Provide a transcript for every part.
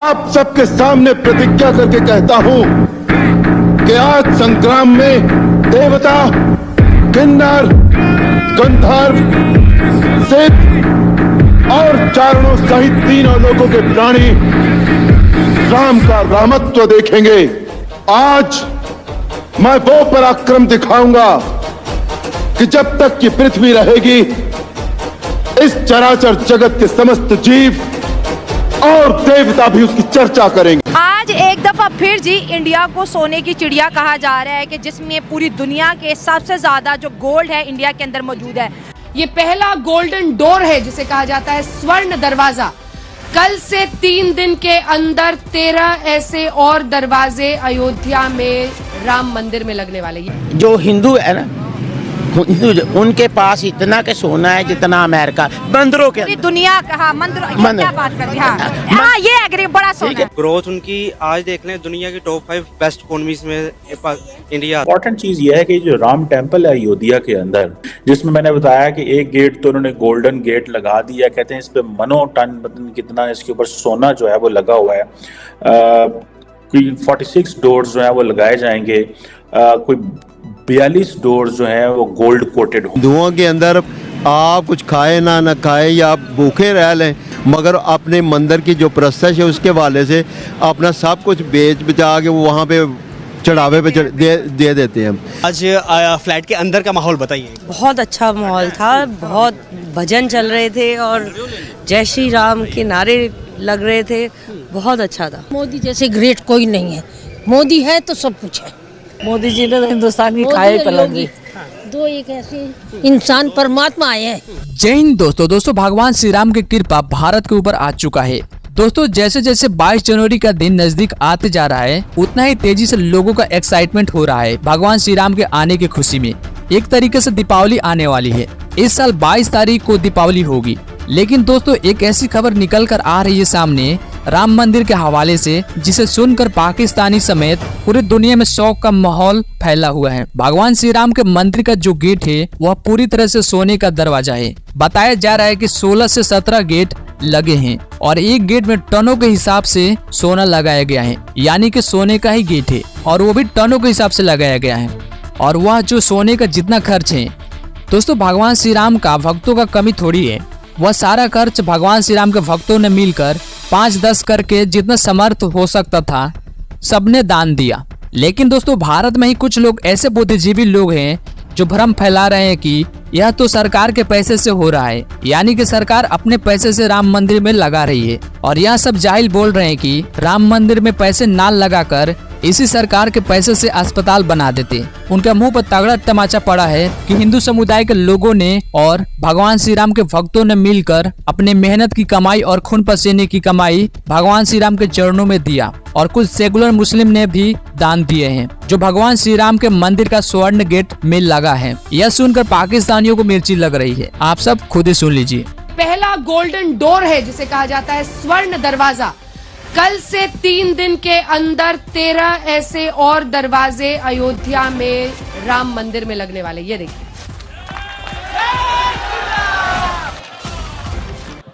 आप सबके सामने प्रतिज्ञा करके कहता हूं कि आज संग्राम में देवता, किन्नर, गंधर्व, सिद्ध और चारणों सहित तीनों लोगों के प्राणी राम का रामत्व देखेंगे। आज मैं वो पराक्रम दिखाऊंगा कि जब तक ये पृथ्वी रहेगी, इस चराचर जगत के समस्त जीव और देवता भी उसकी चर्चा करेंगे। आज एक दफा फिर जी इंडिया को सोने की चिड़िया कहा जा रहा है कि जिसमें पूरी दुनिया के सबसे ज्यादा जो गोल्ड है इंडिया के अंदर मौजूद है। ये पहला गोल्डन डोर है जिसे कहा जाता है स्वर्ण दरवाजा। कल से 3 दिन के अंदर 13 ऐसे और दरवाजे अयोध्या में राम मंदिर में लगने वाले हैं। जो हिंदू है ना, उनके पास इतना के सोना है जितना अमेरिका बंदरों के पूरी दुनिया कहा मंदिर क्या बात कर रही है। हाँ ये एग्री बड़ा सोना है। ग्रोथ उनकी आज देख लें दुनिया की टॉप 5 बेस्ट इकोनॉमीज में इंडिया। इम्पोर्टेंट चीज ये है कि जो राम टेम्पल है अयोध्या के अंदर, जिसमें मैंने बताया कि एक गेट तो उन्होंने गोल्डन गेट लगा दिया, कहते हैं इस पे मनो टन कितना इसके ऊपर सोना जो है वो लगा हुआ है। कोई 46 डोर्स जो है वो लगाए जाएंगे, कोई 42 डोर्स जो है वो गोल्ड कोटेड हो। हिंदुओं के अंदर आप कुछ खाए ना खाए या आप भूखे रह लें, मगर अपने मंदिर की जो प्रस्ताव है उसके वाले से अपना सब कुछ बेच बचा के वो वहाँ पे चढ़ावे पे दे देते हैं। आज फ्लैट के अंदर का माहौल बताइए। बहुत अच्छा माहौल था, बहुत भजन चल रहे थे और जय श्री राम के नारे लग रहे थे, बहुत अच्छा था। मोदी जैसे ग्रेट कोई नहीं है, मोदी है तो सब कुछ है। मोदी जी ने हिंदुस्तान की खाए पलंगी। दो एक ऐसे इंसान परमात्मा आए हैं। जय हिंद दोस्तों भगवान श्री राम की कृपा भारत के ऊपर आ चुका है। दोस्तों जैसे जैसे 22 जनवरी का दिन नजदीक आते जा रहा है, उतना ही तेजी से लोगों का एक्साइटमेंट हो रहा है भगवान श्री राम के आने की खुशी में। एक तरीके से दीपावली आने वाली है। इस साल 22 तारीख को दीपावली होगी, लेकिन दोस्तों एक ऐसी खबर निकल कर आ रही है सामने राम मंदिर के हवाले से, जिसे सुनकर पाकिस्तानी समेत पूरी दुनिया में शौक का माहौल फैला हुआ है। भगवान श्री राम के मंदिर का जो गेट है वह पूरी तरह से सोने का दरवाजा है। बताया जा रहा है कि 16 से 17 गेट लगे हैं और एक गेट में टनों के हिसाब से सोना लगाया गया है, यानी कि सोने का ही गेट है और वो भी टनों के हिसाब से लगाया गया है। और वह जो सोने का जितना खर्च है दोस्तों, भगवान श्री राम का भक्तों का कमी थोड़ी है, वह सारा खर्च भगवान श्री राम के भक्तों ने मिलकर 5-10 करके जितना समर्थ हो सकता था सबने दान दिया। लेकिन दोस्तों भारत में ही कुछ लोग ऐसे बुद्धिजीवी लोग हैं जो भ्रम फैला रहे हैं कि यह तो सरकार के पैसे से हो रहा है, यानी कि सरकार अपने पैसे से राम मंदिर में लगा रही है। और यह सब जाहिल बोल रहे हैं कि राम मंदिर में पैसे ना लगाकर इसी सरकार के पैसे से अस्पताल बना देते। उनके मुंह पर तगड़ा तमाचा पड़ा है कि हिंदू समुदाय के लोगों ने और भगवान श्री राम के भक्तों ने मिलकर अपने मेहनत की कमाई और खून पसीने की कमाई भगवान श्री राम के चरणों में दिया, और कुछ सेकुलर मुस्लिम ने भी दान दिए हैं जो भगवान श्री राम के मंदिर का स्वर्ण गेट में लगा है। यह सुनकर पाकिस्तानियों को मिर्ची लग रही है। आप सब खुद ही सुन लीजिए। पहला गोल्डन डोर है जिसे कहा जाता है स्वर्ण दरवाजा। कल से 3 दिन के अंदर 13 ऐसे और दरवाजे अयोध्या में राम मंदिर में लगने वाले। ये देखिए,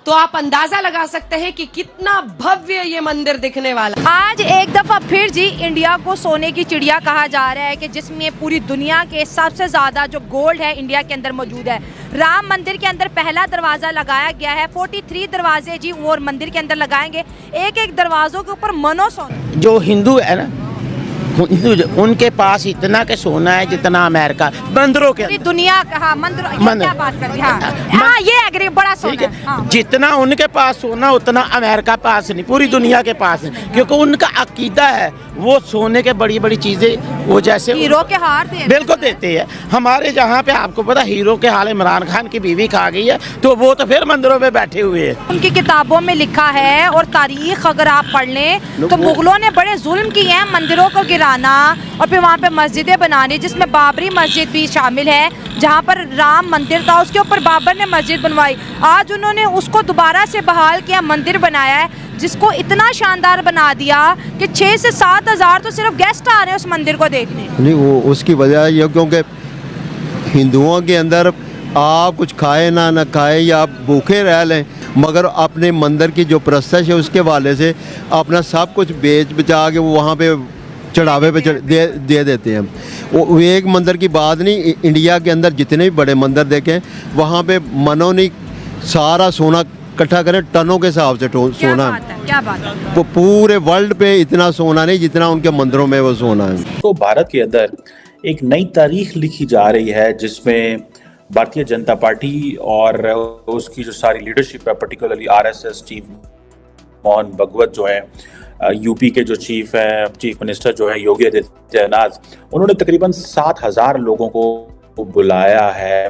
तो आप अंदाजा लगा सकते हैं कि कितना भव्य ये मंदिर दिखने वाला। आज एक दफा फिर जी इंडिया को सोने की चिड़िया कहा जा रहा है कि जिसमें पूरी दुनिया के सबसे ज्यादा जो गोल्ड है इंडिया के अंदर मौजूद है। राम मंदिर के अंदर पहला दरवाजा लगाया गया है। 43 दरवाजे जी वो मंदिर के अंदर लगाएंगे। एक एक दरवाजों के ऊपर मनो सोना। जो हिंदू है ना, उनके पास इतना के सोना है जितना अमेरिका बंदरों के दुनिया कहा मंदिर क्या बात कर रही है। हाँ ये एग्री बड़ा सोना है। हाँ। जितना उनके पास सोना उतना अमेरिका पास नहीं, पूरी दुनिया के पास है, क्योंकि उनका अकीदा है वो सोने के बड़ी बड़ी चीजें वो जैसे हीरो के हार बिल्कुल देते हैं। हमारे जहाँ पे आपको पता हीरो के हाल इमरान खान की बीवी खा गई है, तो वो तो फिर मंदिरों में बैठे हुए हैं। उनकी किताबों में लिखा है और तारीख अगर आप पढ़ लें तो मुगलों ने बड़े जुल्म किए हैं मंदिरों को गिराना और फिर वहाँ पे मस्जिदें बनानी, जिसमें बाबरी मस्जिद भी शामिल है। जहाँ पर राम मंदिर था उसके ऊपर बाबर ने मस्जिद बनवाई। आज उन्होंने उसको दोबारा से बहाल किया, मंदिर बनाया है, जिसको इतना शानदार बना दिया कि 6 से 7 हज़ार तो सिर्फ गेस्ट आ रहे हैं उस मंदिर को देखने। नहीं, वो उसकी वजह ये क्योंकि हिंदुओं के अंदर आप कुछ खाए ना खाए या आप भूखे रह लें, मगर अपने मंदिर की जो प्रस्ताव है उसके वाले से अपना सब कुछ बेच बचा के वो वहाँ पे चढ़ावे पे दे देते हैं। वो एक मंदिर की बात नहीं, इंडिया के अंदर जितने भी बड़े मंदिर देखें वहाँ पे मनो नहीं सारा सोना इकट्ठा करें टनों के हिसाब से सोना, क्या बात है? वो पूरे वर्ल्ड पे इतना सोना नहीं जितना उनके मंदिरों में वो सोना है। तो भारत के अंदर एक नई तारीख लिखी जा रही है जिसमें भारतीय जनता पार्टी और उसकी जो सारी लीडरशिप है, particularly RSS chief Mohan Bhagwat जो है, यूपी के जो चीफ मिनिस्टर जो है योगी आदित्यनाथ, उन्होंने तकरीबन 7,000 लोगों को बुलाया है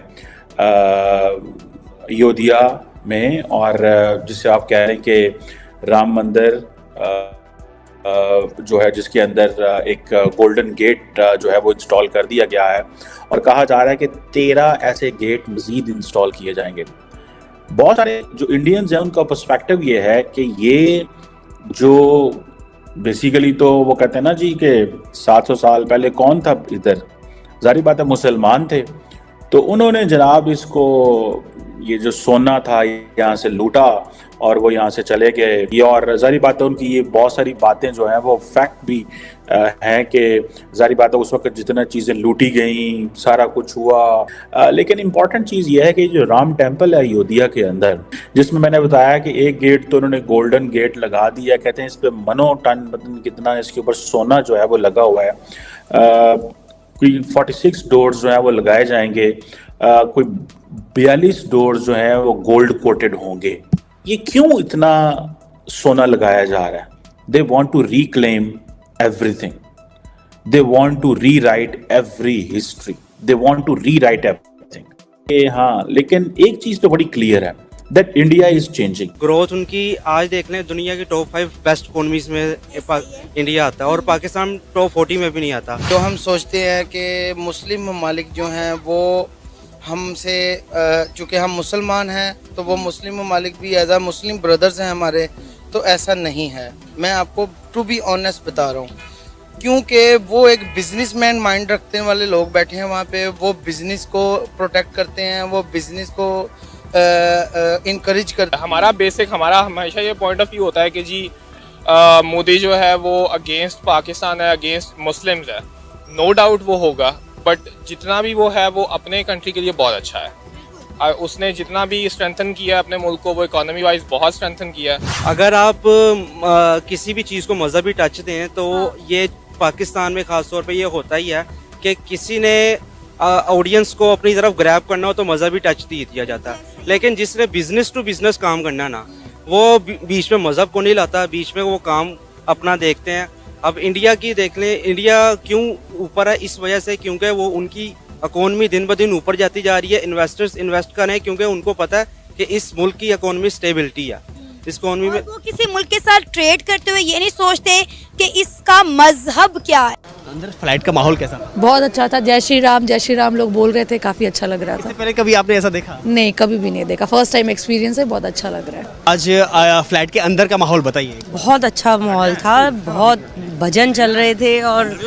अयोध्या में, और जिसे आप कह रहे हैं कि राम मंदिर जो है जिसके अंदर एक गोल्डन गेट जो है वो इंस्टॉल कर दिया गया है, और कहा जा रहा है कि 13 ऐसे गेट मजीद इंस्टॉल किए जाएंगे। बहुत सारे जो इंडियंस हैं उनका पर्सपेक्टिव ये है कि ये जो बेसिकली तो वो कहते हैं ना जी कि 700 साल पहले कौन था इधर, जाहिर बात है मुसलमान थे, तो उन्होंने जनाब इसको ये जो सोना था यहाँ से लूटा और वो यहाँ से चले गए। ये और जाहिर बात है उनकी ये बहुत सारी बातें जो हैं वो फैक्ट भी हैं कि जाहिर बात है उस वक्त जितना चीज़ें लूटी गई सारा कुछ हुआ, लेकिन इम्पॉर्टेंट चीज़ ये है कि जो राम टेम्पल है अयोध्या के अंदर, जिसमें मैंने बताया कि एक गेट तो उन्होंने गोल्डन गेट लगा दिया, कहते हैं इस पर मनो टन कितना इसके ऊपर सोना जो है वो लगा हुआ है, कोई 46 डोर्स जो है वो लगाए जाएंगे, कोई 42 डोर्स जो हैं वो गोल्ड कोटेड होंगे। ये क्यों इतना सोना लगाया जा रहा है? They want to reclaim everything, they want to rewrite every history, they want to rewrite everything. हाँ, लेकिन एक चीज तो बड़ी क्लियर है that India is changing. Growth उनकी आज देख लें दुनिया की टॉप 5 बेस्ट इकोनॉमीज में इंडिया आता है और पाकिस्तान टॉप 40 में भी नहीं आता। तो हम सोचते हैं कि मुस्लिम ममालिक जो हैं वो हमसे, चूँकि हम मुसलमान हैं तो वो मुस्लिम ममालिक भी एज आ मुस्लिम ब्रदर्स हैं हमारे, तो ऐसा नहीं है। मैं आपको टू बी ऑनेस्ट बता रहा हूँ, क्योंकि वो एक बिजनेसमैन माइंड रखने वाले लोग बैठे हैं वहाँ पे, वो बिजनेस को प्रोटेक्ट करते हैं, वो बिजनेस को इनकरेज करते हैं। हमारा हमेशा ये पॉइंट ऑफ व्यू होता है कि जी मोदी जो है वो अगेंस्ट पाकिस्तान है, अगेंस्ट मुस्लिम्स है, नो डाउट वो होगा, बट जितना भी वो है वो अपने कंट्री के लिए बहुत अच्छा है। उसने जितना भी स्ट्रेंथन किया अपने मुल्क को, वो इकोनॉमी वाइज बहुत स्ट्रेंथन किया है। अगर आप किसी भी चीज़ को मजहबी टच दें तो ये पाकिस्तान में खास तौर पे ये होता ही है कि किसी ने ऑडियंस को अपनी तरफ ग्रैब करना हो तो मजहबी टच दिया जाता है, लेकिन जिसने बिजनेस टू बिजनेस काम करना ना, वो बीच में मजहब को नहीं लाता, बीच में वो काम अपना देखते हैं। अब इंडिया की देख लें, इंडिया क्यों ऊपर है, इस वजह से क्योंकि वो उनकी इकोनॉमी दिन ब दिन ऊपर जाती जा रही है, इन्वेस्टर्स इन्वेस्ट कर रहे हैं क्योंकि उनको पता है कि इस मुल्क की इकोनॉमी स्टेबिलिटी है। इस इकोनॉमी में वो किसी मुल्क के साथ ट्रेड करते हुए ये नहीं सोचते कि इसका मजहब क्या है। अंदर फ्लाइट का माहौल कैसा? बहुत अच्छा था, जय श्री राम लोग बोल रहे थे, काफी अच्छा लग रहा था। इससे पहले कभी आपने ऐसा देखा? नहीं, कभी भी नहीं देखा, फर्स्ट टाइम एक्सपीरियंस है, बहुत अच्छा लग रहा है। आज फ्लाइट के अंदर का माहौल बताइए। बहुत अच्छा माहौल था, बहुत भजन चल रहे थे और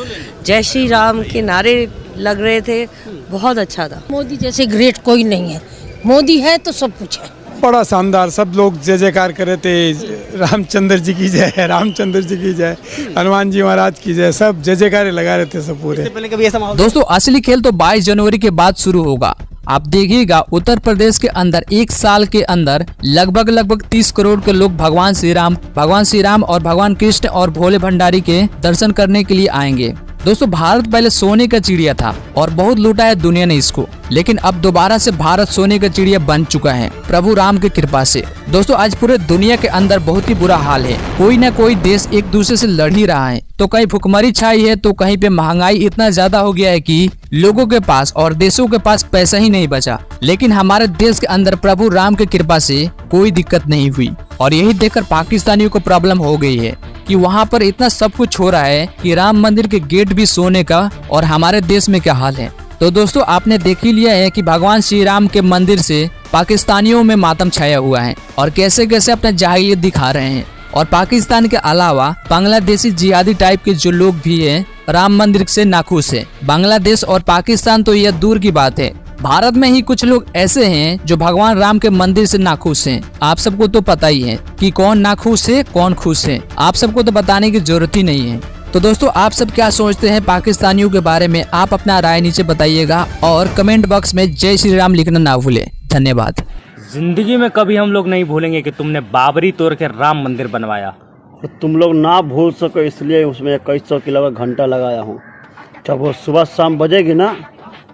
जय श्री राम के नारे लग रहे थे, बहुत अच्छा था। मोदी जैसे ग्रेट कोई नहीं है, मोदी है तो सब कुछ है। बड़ा शानदार, सब लोग जय जयकार कर रहे थे, रामचंद्र जी की जय, रामचंद्र जी की जय, हनुमान जी महाराज की जय, सब जय जयकार लगा रहे थे सब पूरे। पहले कभी ऐसा माहौल? दोस्तों असली खेल तो 22 जनवरी के बाद शुरू होगा। आप देखिएगा उत्तर प्रदेश के अंदर एक साल के अंदर लगभग 30 करोड़ के लोग भगवान श्री राम और भगवान कृष्ण और भोले भंडारी के दर्शन करने के लिए आएंगे। दोस्तों भारत पहले सोने का चिड़िया था और बहुत लूटा है दुनिया ने इसको, लेकिन अब दोबारा से भारत सोने का चिड़िया बन चुका है प्रभु राम की कृपा से। दोस्तों आज पूरे दुनिया के अंदर बहुत ही बुरा हाल है, कोई ना कोई देश एक दूसरे से लड़ ही रहा है, तो कहीं भुखमरी छाई है तो कहीं पे महंगाई इतना ज्यादा हो गया है कि लोगों के पास और देशों के पास पैसा ही नहीं बचा। लेकिन हमारे देश के अंदर प्रभु राम की कृपा से कोई दिक्कत नहीं हुई और यही देखकर पाकिस्तानियों को प्रॉब्लम हो गई है कि वहाँ पर इतना सब कुछ हो रहा है कि राम मंदिर के गेट भी सोने का, और हमारे देश में क्या हाल है। तो दोस्तों आपने देख ही लिया है कि भगवान श्री राम के मंदिर से पाकिस्तानियों में मातम छाया हुआ है और कैसे कैसे अपना जाहिलियत दिखा रहे हैं। और पाकिस्तान के अलावा बांग्लादेशी जिहादी टाइप के जो लोग भी हैं राम मंदिर से नाखुश है। बांग्लादेश और पाकिस्तान तो यह दूर की बात है, भारत में ही कुछ लोग ऐसे हैं जो भगवान राम के मंदिर से नाखुश हैं। आप सबको तो पता ही है कि कौन नाखुश है कौन खुश है, आप सबको तो बताने की जरूरत ही नहीं है। तो दोस्तों आप सब क्या सोचते हैं पाकिस्तानियों के बारे में, आप अपना राय नीचे बताइएगा और कमेंट बॉक्स में जय श्री राम लिखना ना भूलें। धन्यवाद। जिंदगी में कभी हम लोग नहीं भूलेंगे कि तुमने बाबरी तोड़ के राम मंदिर बनवाया। तो तुम लोग ना भूल सको इसलिए उसमें 2100 किलो का घंटा लगाया हूँ। जब वो सुबह शाम बजेगी ना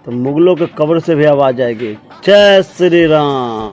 तो मुगलों के कब्र से भी आवाज आएगी, जय श्री राम।